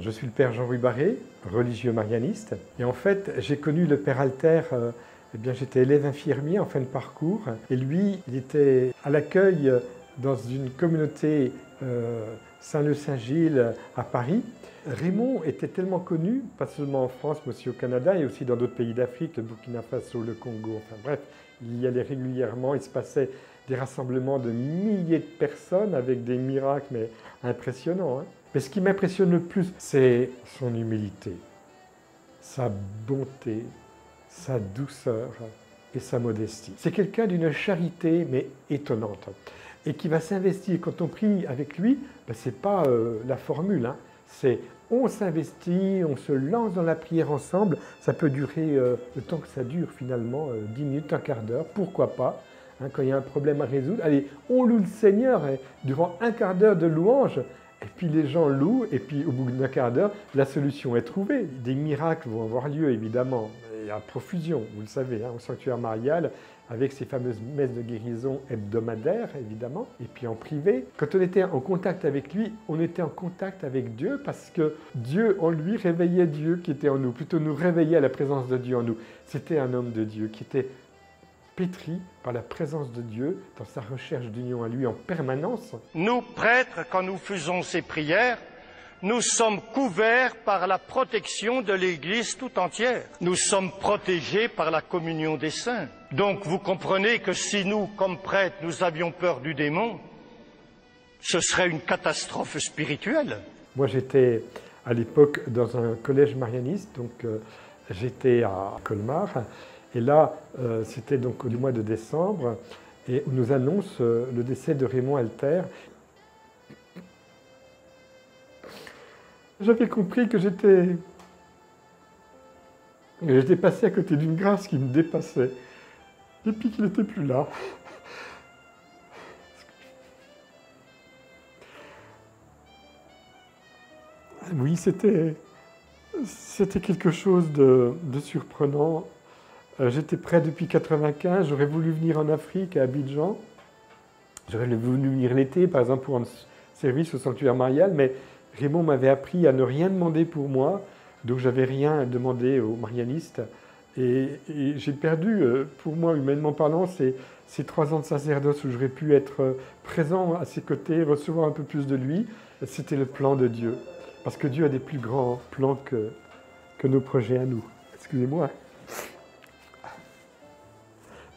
Je suis le père Jean-Louis Barré, religieux marianiste. Et en fait, j'ai connu le père Alter, j'étais élève infirmier en fin de parcours. Et lui, il était à l'accueil dans une communauté Saint-Leu-Saint-Gilles à Paris. Raymond était tellement connu, pas seulement en France, mais aussi au Canada et aussi dans d'autres pays d'Afrique, le Burkina Faso, le Congo, enfin bref, il y allait régulièrement, il se passait des rassemblements de milliers de personnes avec des miracles, mais impressionnants. Mais ce qui m'impressionne le plus, c'est son humilité, sa bonté, sa douceur et sa modestie. C'est quelqu'un d'une charité, mais étonnante, et qui va s'investir. Quand on prie avec lui, ce n'est pas la formule, c'est on s'investit, on se lance dans la prière ensemble. Ça peut durer le temps que ça dure finalement, 10 minutes, un quart d'heure, pourquoi pas. Quand il y a un problème à résoudre, allez, on loue le Seigneur et durant un quart d'heure de louange, et puis les gens louent, et puis au bout d'un quart d'heure, la solution est trouvée. Des miracles vont avoir lieu, évidemment, et à profusion, vous le savez, au sanctuaire marial, avec ces fameuses messes de guérison hebdomadaires, évidemment, et puis en privé. Quand on était en contact avec lui, on était en contact avec Dieu, parce que Dieu en lui réveillait Dieu qui était en nous, plutôt nous réveillait à la présence de Dieu en nous. C'était un homme de Dieu qui était pétri par la présence de Dieu dans sa recherche d'union à lui en permanence. Nous, prêtres, quand nous faisons ces prières, nous sommes couverts par la protection de l'Église tout entière. Nous sommes protégés par la communion des saints. Donc vous comprenez que si nous, comme prêtres, nous avions peur du démon, ce serait une catastrophe spirituelle. Moi j'étais à l'époque dans un collège marianiste, donc j'étais à Colmar. Et là, c'était donc du mois de décembre, et on nous annonce le décès de Raymond Alter. J'avais compris que j'étais passé à côté d'une grâce qui me dépassait, et puis qu'il n'était plus là. Oui, c'était quelque chose de surprenant. J'étais prêt depuis 1995, j'aurais voulu venir en Afrique, à Abidjan. J'aurais voulu venir l'été, par exemple, pour un service au sanctuaire marial, mais Raymond m'avait appris à ne rien demander pour moi, donc j'avais rien à demander aux marianistes. Et j'ai perdu, pour moi, humainement parlant, ces 3 ans de sacerdoce où j'aurais pu être présent à ses côtés, recevoir un peu plus de lui. C'était le plan de Dieu, parce que Dieu a des plus grands plans que nos projets à nous. Excusez-moi.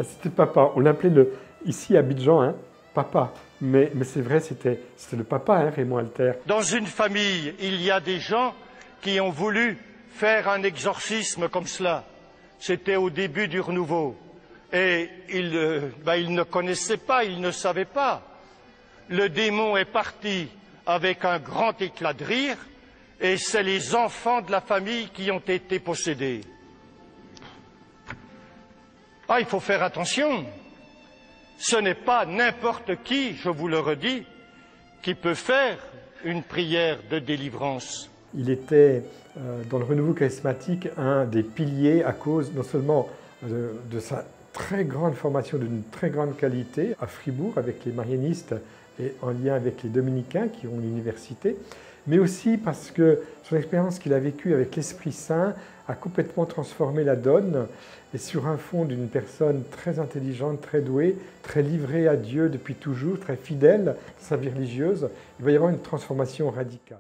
C'était papa, on l'appelait ici à Abidjan, papa. Mais c'est vrai, c'était le papa, Raymond Alter. Dans une famille, il y a des gens qui ont voulu faire un exorcisme comme cela. C'était au début du renouveau. Et ils ne connaissaient pas, ils ne savaient pas. Le démon est parti avec un grand éclat de rire, et c'est les enfants de la famille qui ont été possédés. Ah, il faut faire attention. Ce n'est pas n'importe qui, je vous le redis, qui peut faire une prière de délivrance. Il était, dans le renouveau charismatique, un des piliers à cause non seulement de sa très grande formation, d'une très grande qualité à Fribourg avec les marianistes et en lien avec les dominicains qui ont l'université, mais aussi parce que son expérience qu'il a vécue avec l'Esprit Saint a complètement transformé la donne, et sur un fond d'une personne très intelligente, très douée, très livrée à Dieu depuis toujours, très fidèle, sa vie religieuse, il va y avoir une transformation radicale.